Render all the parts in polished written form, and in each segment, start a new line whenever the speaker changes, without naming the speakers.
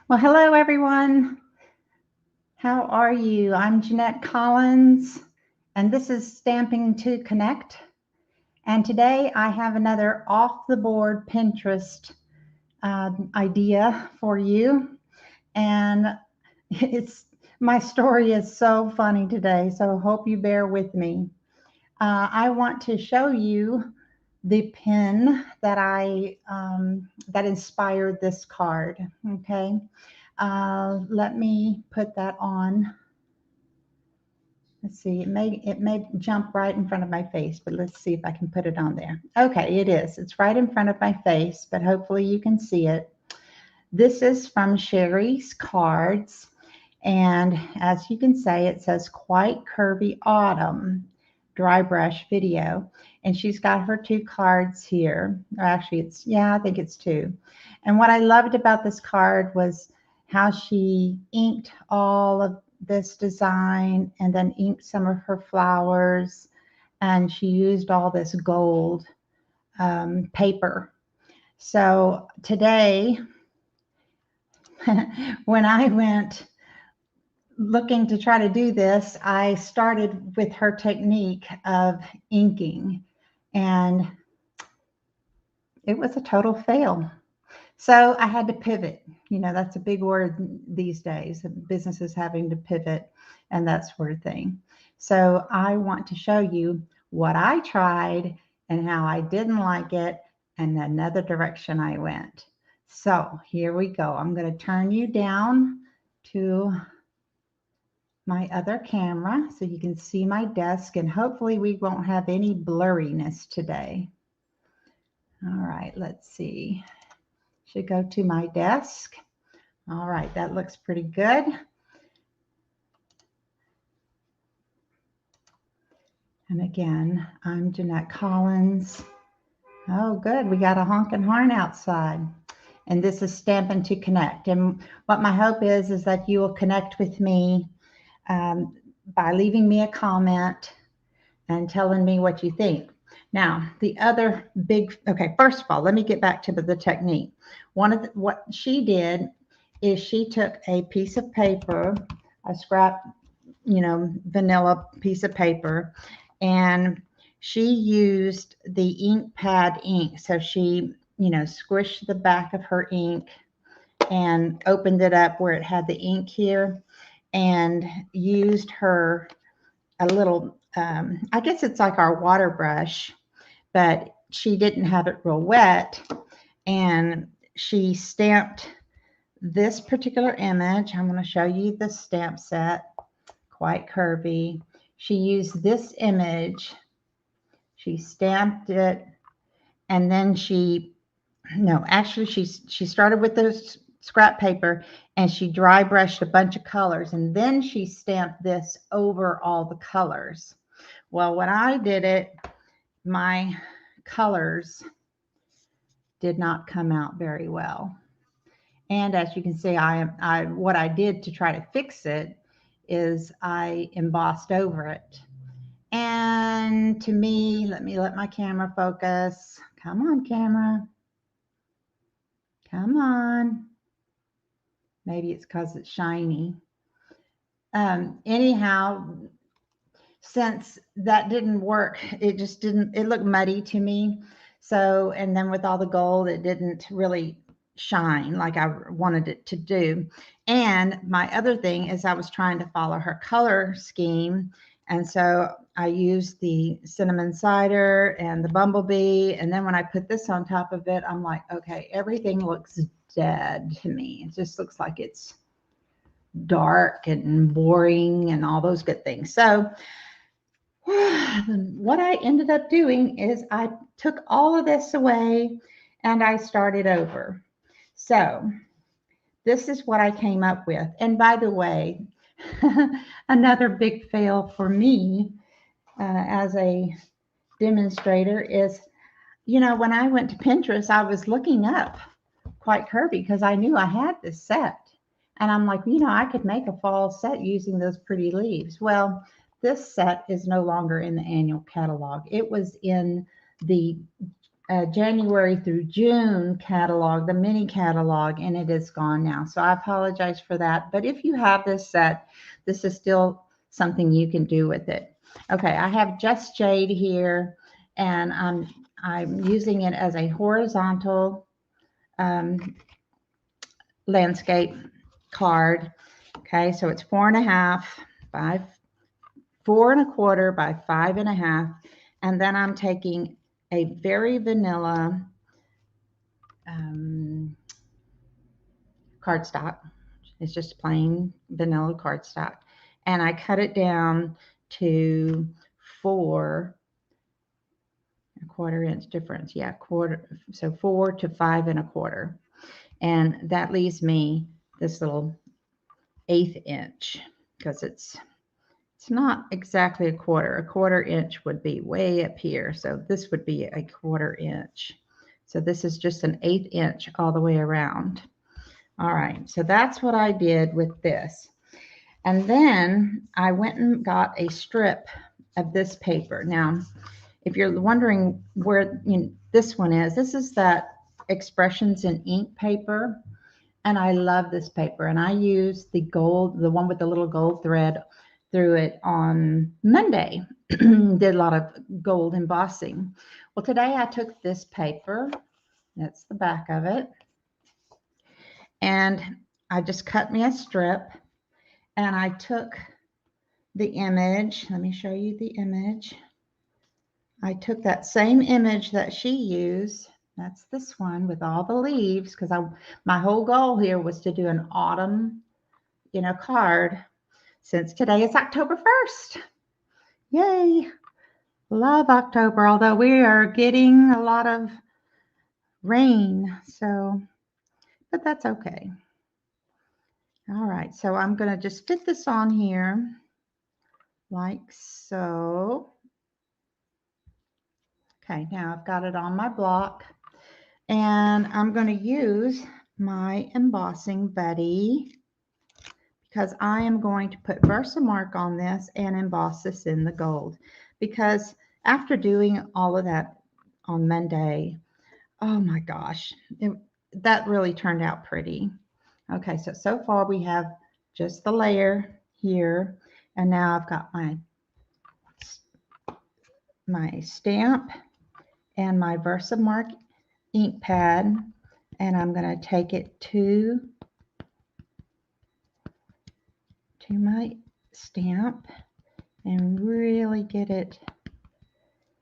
Well, hello everyone. How are you? I'm Jeanette Collins, and this is Stamping to Connect. And today I have another off the board Pinterest idea for you. And it's my story is so funny today, so hope you bear with me. I want to show you the pin that that inspired this card. Okay, let me put that on. Let's see, it may jump right in front of my face, but let's see if I can put it on there. Okay, it is. It's right in front of my face, but hopefully you can see it. This is from Sherry's Cards, and as you can say, it says Quite Curvy Autumn dry brush video. And she's got her two cards here. Or actually, I think it's two. And what I loved about this card was how she inked all of this design and then inked some of her flowers. And she used all this gold paper. So today, when I went looking to try to do this, I started with her technique of inking, and it was a total fail. So I had to pivot. You know, that's a big word these days, businesses having to pivot and that sort of thing. So I want to show you what I tried and how I didn't like it and another direction I went. So here we go. I'm going to turn you down to my other camera so you can see my desk, and hopefully we won't have any blurriness today. All right, let's see. Should go to my desk. All right, that looks pretty good. And again, I'm Jeanette Collins. Oh, good. We got a honking horn outside. And this is Stampin' to Connect. And what my hope is that you will connect with me by leaving me a comment and telling me what you think. Now, the other big, okay, first of all, let me get back to the technique. What she did is she took a piece of paper, a scrap, vanilla piece of paper, and she used the ink pad ink. So she, squished the back of her ink and opened it up where it had the ink here, and used her a little, I guess it's like our water brush, but she didn't have it real wet. And she stamped this particular image. I'm going to show you the stamp set, Quite Curvy. She used this image. She stamped it, and then she started with the scrap paper, and she dry brushed a bunch of colors, and then she stamped this over all the colors. Well, when I did it, my colors did not come out very well. And as you can see, what I did to try to fix it is I embossed over it. And to me, let my camera focus. Come on, camera. Come on. Maybe it's because it's shiny. Anyhow, since that didn't work, it looked muddy to me. So, and then with all the gold, it didn't really shine like I wanted it to do. And my other thing is I was trying to follow her color scheme. And so I used the cinnamon cider and the bumblebee. And then when I put this on top of it, I'm like, okay, everything looks dead to me. It just looks like it's dark and boring and all those good things. So what I ended up doing is I took all of this away and I started over. So this is what I came up with. And by the way, another big fail for me as a demonstrator is, when I went to Pinterest, I was looking up Quite Curvy because I knew I had this set. And I'm like, I could make a fall set using those pretty leaves. Well, this set is no longer in the annual catalog. It was in the January through June catalog, the mini catalog, and it is gone now. So I apologize for that. But if you have this set, this is still something you can do with it. Okay, I have Just Jade here, and I'm using it as a horizontal landscape card. Okay, so it's 4.5 by 4.25 by 5.5, and then I'm taking a very vanilla cardstock. It's just plain vanilla cardstock, and I cut it down to 4.25 inch difference. Yeah, quarter. So 4 to 5.25, and that leaves me this little 1/8 inch because it's not exactly a quarter. A 1/4 inch would be way up here, so this would be a 1/4 inch. So this is just an 1/8 inch all the way around. All right, so that's what I did with this. And then I went and got a strip of this paper. Now, if you're wondering where this one is, this is that Expressions in Ink paper. And I love this paper. And I used the gold, the one with the little gold thread through it on Monday. Did a lot of gold embossing. Well, today I took this paper. That's the back of it. And I just cut me a strip. And I took the image. Let me show you the image. I took that same image that she used. That's this one with all the leaves, because my whole goal here was to do an autumn, card, since today is October 1st. Yay! Love October, although we are getting a lot of rain, but that's okay. All right, so I'm going to just fit this on here like so. Okay, now I've got it on my block, and I'm going to use my embossing buddy because I am going to put Versamark on this and emboss this in the gold, because after doing all of that on Monday, oh my gosh, that really turned out pretty. Okay, so far we have just the layer here, and now I've got my stamp and my Versamark ink pad, and I'm going to take it to my stamp and really get it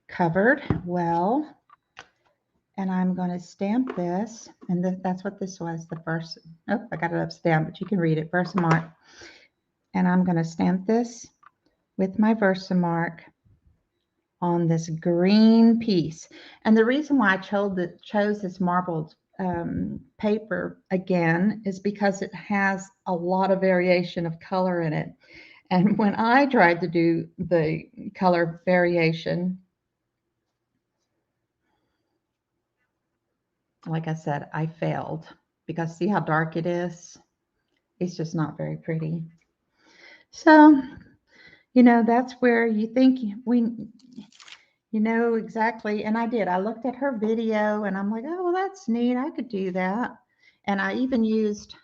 covered well. And I'm going to stamp this, and that's what this was, the first. Oh, I got it up stamped, but you can read it, Versamark. And I'm going to stamp this with my Versamark on this green piece. And the reason why I chose this marbled paper again is because it has a lot of variation of color in it. And when I tried to do the color variation, like I said, I failed, because see how dark it is? It's just not very pretty. So, that's where you think exactly. And I did. I looked at her video and I'm like, oh, well, that's neat. I could do that. And I even used,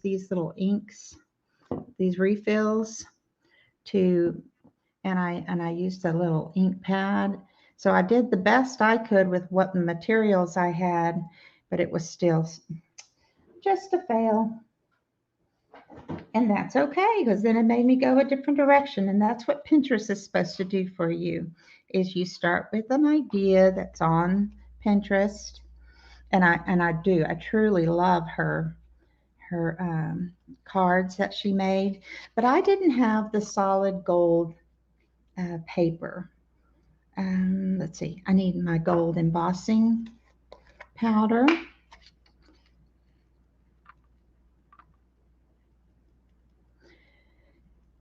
these little inks, these refills and I used a little ink pad. So I did the best I could with what materials I had, but it was still just a fail. And that's okay, because then it made me go a different direction. And that's what Pinterest is supposed to do for you, is you start with an idea that's on Pinterest. And I truly love her cards that she made. But I didn't have the solid gold paper. Let's see, I need my gold embossing powder.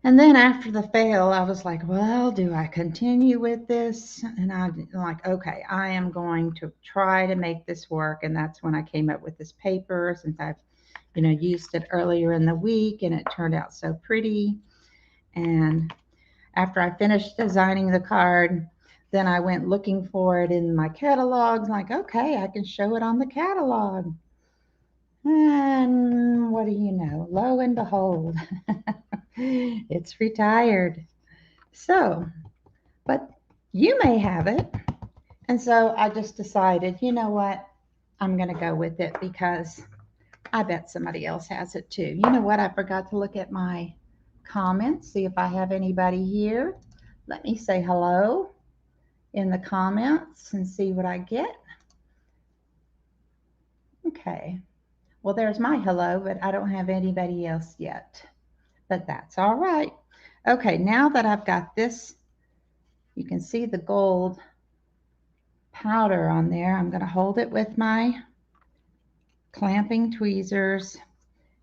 And then after the fail, I was like, well, do I continue with this? And I'm like, okay, I am going to try to make this work. And that's when I came up with this paper, since I've, used it earlier in the week, and it turned out so pretty. And after I finished designing the card, then I went looking for it in my catalogs, like, okay, I can show it on the catalog. And what do you know? Lo and behold, it's retired. So, but you may have it. And so I just decided, you know what? I'm going to go with it because I bet somebody else has it too. You know what? I forgot to look at my comments, see if I have anybody here. Let me say hello in the comments and see what I get. Okay. Well, there's my hello, but I don't have anybody else yet. But that's all right. Okay, now that I've got this, you can see the gold powder on there. I'm going to hold it with my clamping tweezers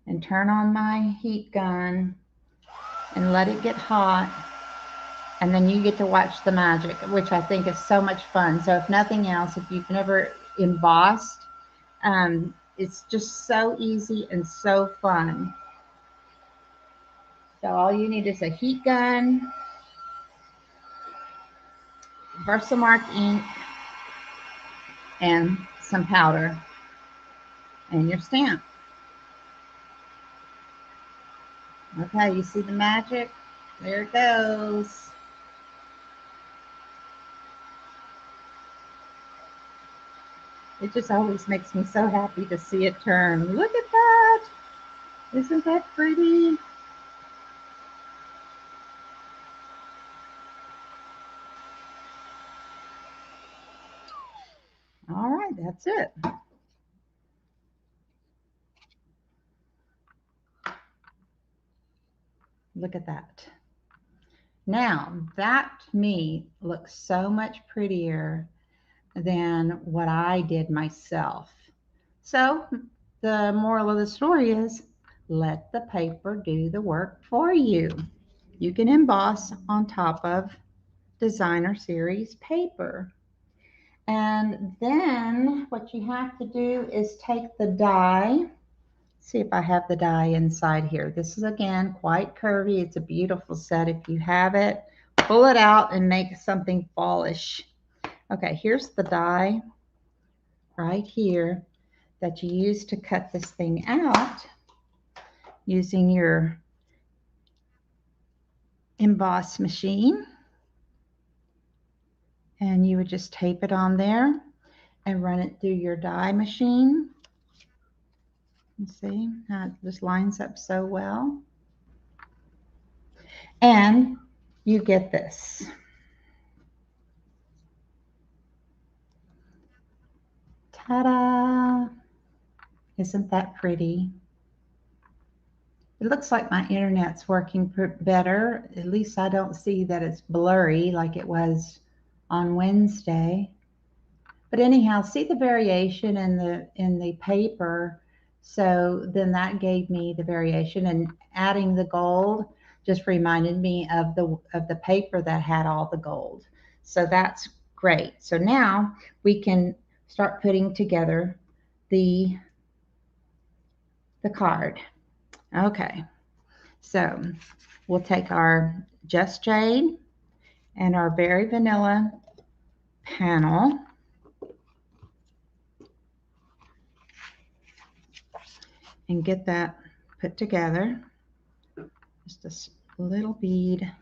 and turn on my heat gun and let it get hot. And then you get to watch the magic, which I think is so much fun. So if nothing else, if you've never embossed, it's just so easy and so fun. So all you need is a heat gun, Versamark ink, and some powder, and your stamp. Okay, you see the magic? There it goes. It just always makes me so happy to see it turn. Look at that. Isn't that pretty? All right, that's it. Look at that. Now, that to me looks so much prettier than what I did myself. So the moral of the story is let the paper do the work for you. You can emboss on top of designer series paper. And then what you have to do is take the die. See if I have the die inside here. This is again quite curvy. It's a beautiful set. If you have it, pull it out and make something fallish. Okay, here's the die right here that you use to cut this thing out using your emboss machine. And you would just tape it on there and run it through your die machine. You see how it just lines up so well. And you get this. Ta-da! Isn't that pretty? It looks like my internet's working better. At least I don't see that it's blurry like it was on Wednesday. But anyhow, see the variation in the paper. So then that gave me the variation, and adding the gold just reminded me of the paper that had all the gold. So that's great. So now we can start putting together the card. Okay. So we'll take our Just Jade and our Very Vanilla panel. And get that put together. Just a little bead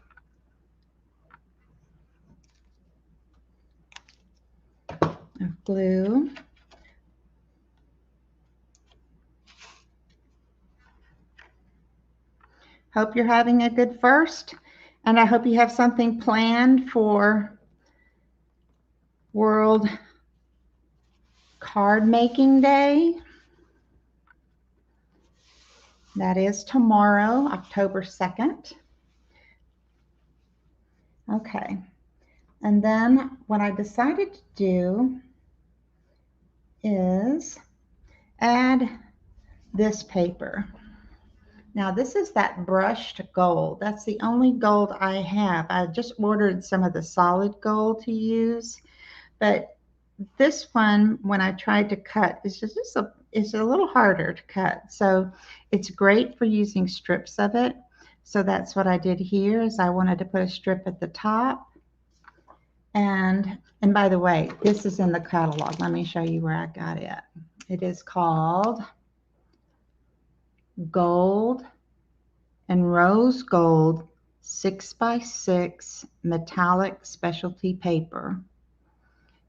of glue. Hope you're having a good first, and I hope you have something planned for World Card Making Day. That is tomorrow, October 2nd. Okay, and then what I decided to do is add this paper. Now this is that brushed gold. That's the only gold I have. I just ordered some of the solid gold to use, but this one, when I tried to cut, it's a little harder to cut. So it's great for using strips of it. So that's what I did here, is I wanted to put a strip at the top And by the way, this is in the catalog. Let me show you where I got it. It is called Gold and Rose Gold 6x6 Metallic Specialty Paper.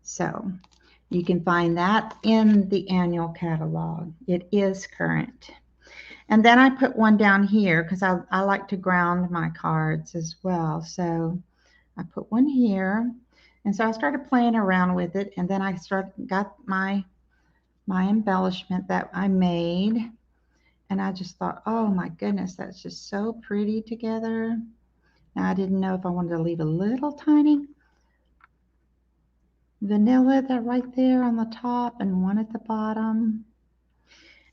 So you can find that in the annual catalog. It is current. And then I put one down here because I like to ground my cards as well. So I put one here. And so I started playing around with it, and then I got my embellishment that I made, and I just thought, oh my goodness, that's just so pretty together. Now I didn't know if I wanted to leave a little tiny vanilla that right there on the top and one at the bottom.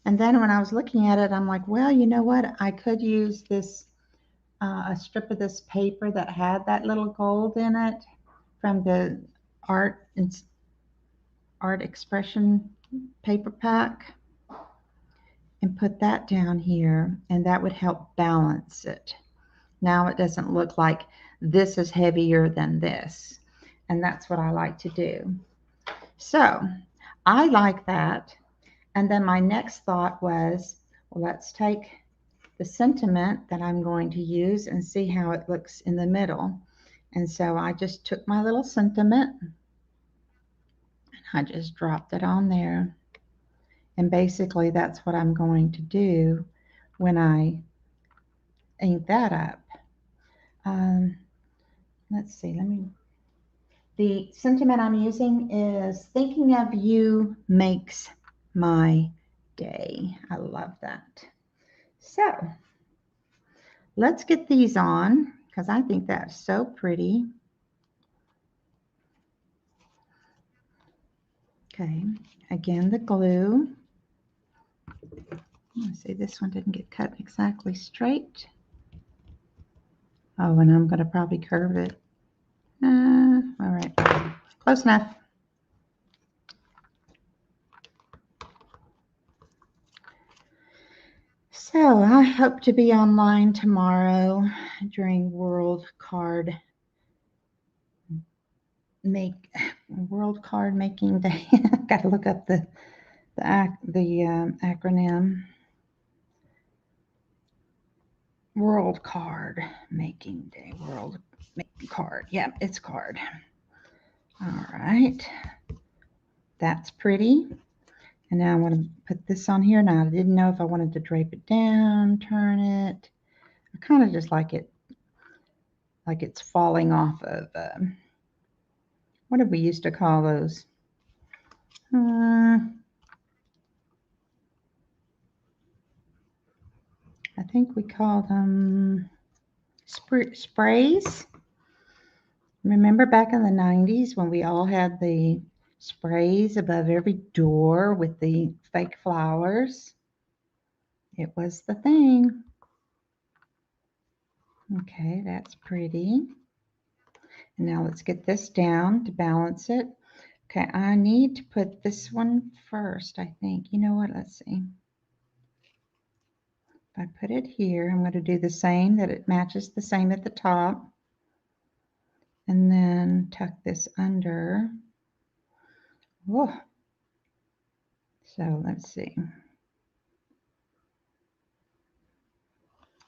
And then when I was looking at it, I'm like, well, you know what? I could use this a strip of this paper that had that little gold in it from the art expression paper pack, and put that down here, and that would help balance it. Now it doesn't look like this is heavier than this, and that's what I like to do. So I like that. And then my next thought was, well, let's take the sentiment that I'm going to use and see how it looks in the middle. And so I just took my little sentiment and I just dropped it on there. And basically that's what I'm going to do when I ink that up. Let's see, the sentiment I'm using is thinking of you makes my day. I love that. So let's get these on because I think that's so pretty. Okay, again, the glue. Let's see, this one didn't get cut exactly straight. Oh, and I'm going to probably curve it. All right, close enough. So I hope to be online tomorrow during World Card Making Day. Got to look up the acronym. World Card Making Day. World Card. Yeah, it's card. All right. That's pretty. And now I want to put this on here. Now I didn't know if I wanted to drape it down, turn it. I kind of just like it's falling off of, what did we used to call those? I think we called them sprays. Remember back in the 90s when we all had the sprays above every door with the fake flowers? It was the thing. Okay, that's pretty. And now let's get this down to balance it. Okay, I need to put this one first, I think. You know what? Let's see. If I put it here, I'm going to do the same, that it matches the same at the top. And then tuck this under. Whoa. So let's see.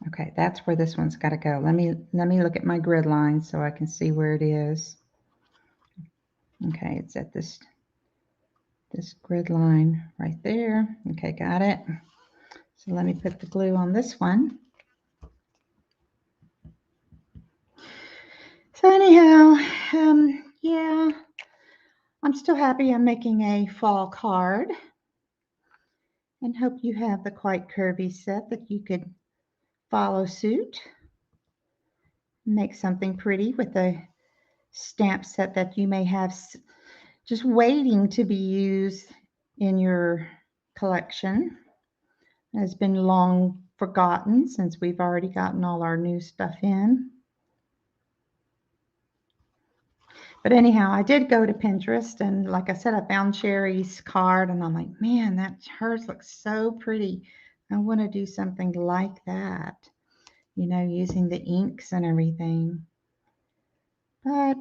Okay, that's where this one's got to go. Let me look at my grid line so I can see where it is. Okay, it's at this grid line right there. Okay, got it. So let me put the glue on this one. So anyhow, yeah, I'm still happy I'm making a fall card, and hope you have the quite curvy set that you could follow suit. Make something pretty with a stamp set that you may have just waiting to be used in your collection. It has been long forgotten since we've already gotten all our new stuff in. But anyhow, I did go to Pinterest, and like I said, I found Sherry's card, and I'm like, man, hers looks so pretty. I want to do something like that, using the inks and everything. But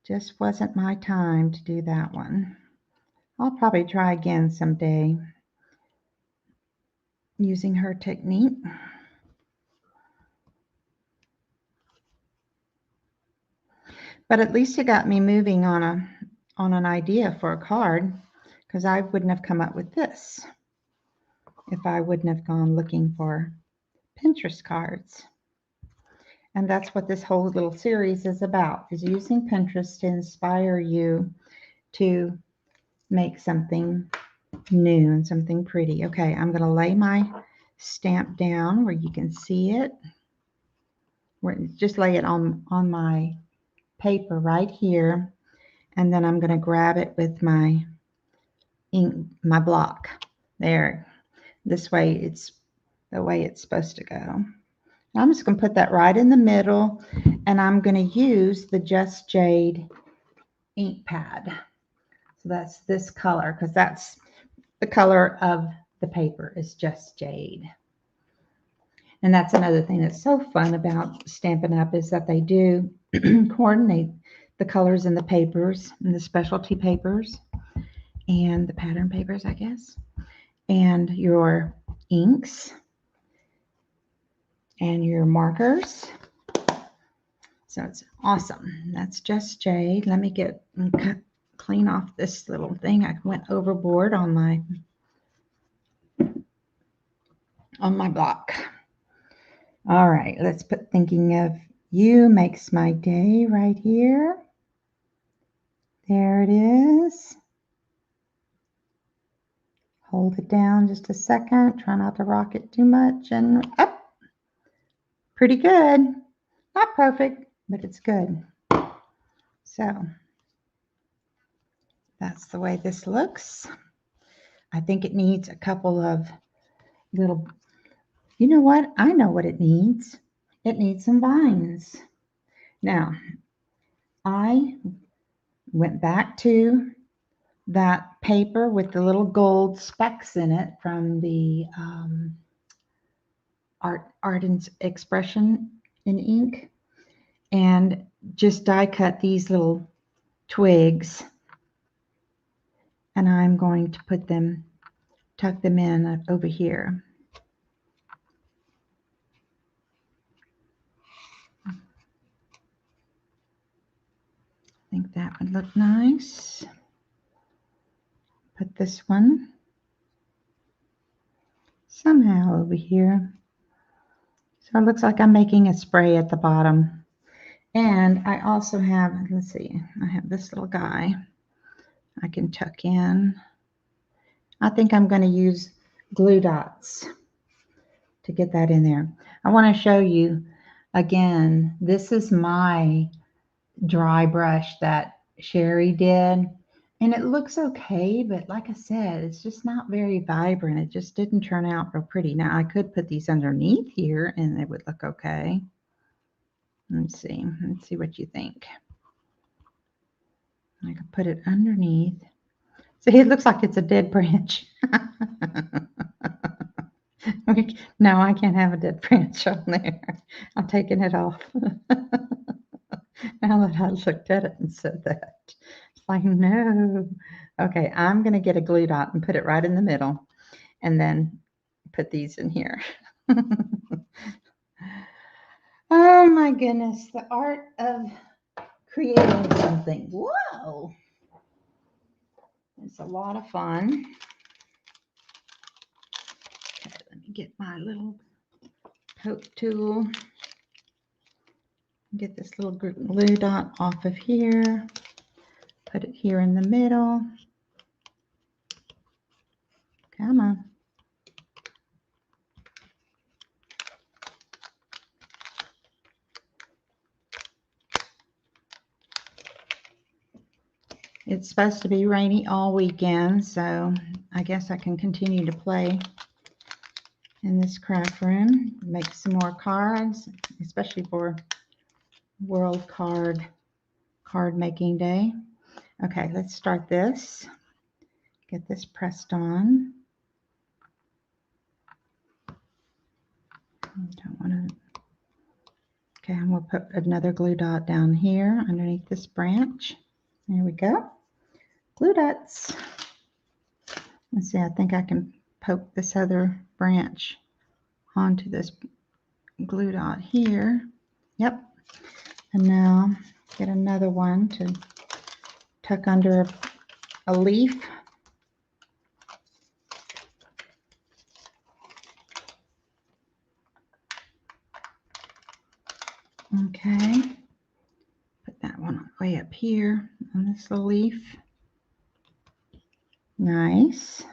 Just wasn't my time to do that one. I'll probably try again someday using her technique. But at least it got me moving on an idea for a card, because I wouldn't have come up with this if I wouldn't have gone looking for Pinterest cards. And that's what this whole little series is about, is using Pinterest to inspire you to make something new and something pretty. Okay, I'm going to lay my stamp down where you can see it. Just lay it on my paper right here, and then I'm going to grab it with my ink, my block. There. This way it's the way it's supposed to go. I'm just going to put that right in the middle, and I'm going to use the Just Jade ink pad. So that's this color, because that's the color of the paper, is Just Jade. And that's another thing that's so fun about Stampin' Up! Is that they do coordinate the colors in the papers, and the specialty papers, and the pattern papers, I guess, and your inks, and your markers. So it's awesome. That's Just Jade. Let me clean off this little thing. I went overboard on my block. All right, let's put Thinking of You Makes My Day right here. There it is. Hold it down just a second. Try not to rock it too much, and up. Pretty good. Not perfect, but it's good. So that's the way this looks. I think it needs a couple of little, you know what? I know what it needs. It needs some vines. Now, I went back to that paper with the little gold specks in it from the Art and Expression in ink, and just die cut these little twigs, and I'm going to tuck them in over here. I think that would look nice. Put this one somehow over here. So it looks like I'm making a spray at the bottom. And I also have, let's see, I have this little guy I can tuck in. I think I'm going to use glue dots to get that in there. I want to show you again, this is my dry brush that Sherry did. And it looks okay, but like I said, it's just not very vibrant. It just didn't turn out real pretty. Now I could put these underneath here and it would look okay. Let's see what you think. I could put it underneath. See, it looks like it's a dead branch. No, I can't have a dead branch on there. I'm taking it off. Now that I looked at it and said that, it's like, no. Okay, I'm going to get a glue dot and put it right in the middle, and then put these in here. Oh my goodness, the art of creating something. Whoa! It's a lot of fun. Okay, let me get my little poke tool. Get this little glue dot off of here. Put it here in the middle. Come on. It's supposed to be rainy all weekend, so I guess I can continue to play in this craft room, make some more cards, especially for World Card Making Day. Okay, let's start this. Get this pressed on. Don't want to. Okay, I'm going to put another glue dot down here underneath this branch. There we go. Glue dots. Let's see, I think I can poke this other branch onto this glue dot here. Yep. And now get another one to tuck under a leaf. Okay. Put that one way up here on this little leaf. Nice.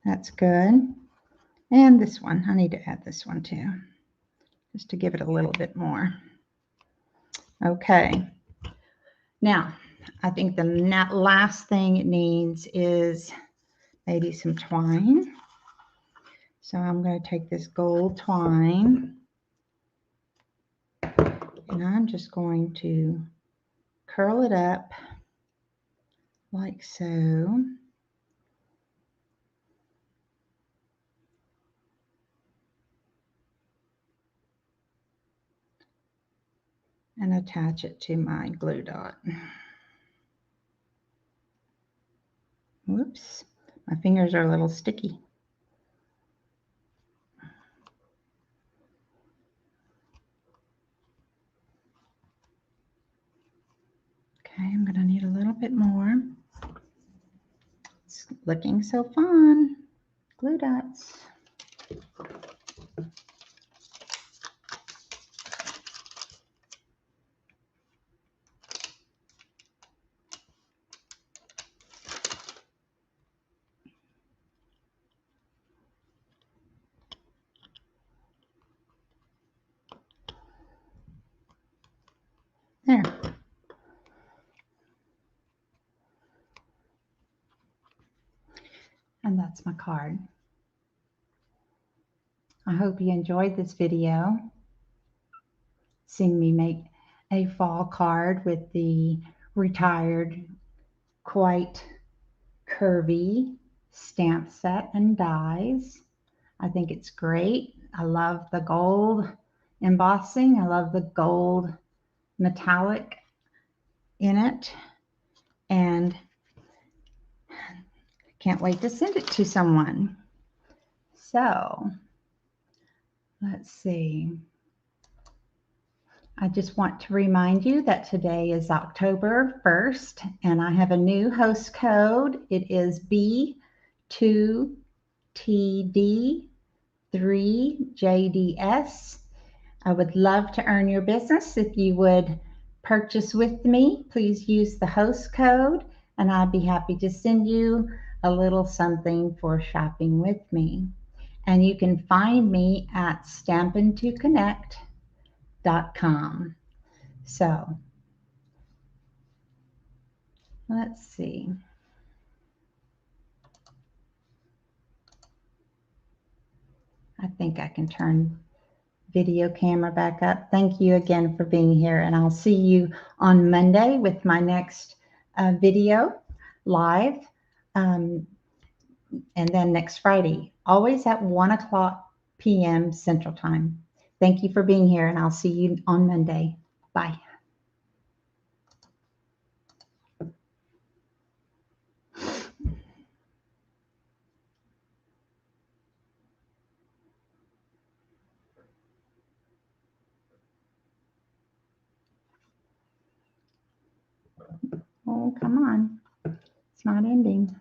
That's good. And this one, I need to add this one too, just to give it a little bit more. Okay. Now, I think the last thing it needs is maybe some twine. So I'm going to take this gold twine and I'm just going to curl it up like so. And attach it to my glue dot. Whoops, my fingers are a little sticky. Okay, I'm going to need a little bit more. It's looking so fun. Glue dots. There. And that's my card. I hope you enjoyed this video. Seeing me make a fall card with the retired, quite curvy stamp set and dies. I think it's great. I love the gold embossing. I love the gold metallic in it. And can't wait to send it to someone. So, let's see. I just want to remind you that today is October 1st and I have a new host code. It is B2TD3JDS. I would love to earn your business. If you would purchase with me, please use the host code and I'd be happy to send you a little something for shopping with me. And you can find me at stampin'up.com. So let's see. I think I can turn video camera back up. Thank you again for being here, and I'll see you on Monday with my next video live, and then next Friday, always at 1:00 p.m. Central Time. Thank you for being here, and I'll see you on Monday. Bye. Oh, come on. It's not ending.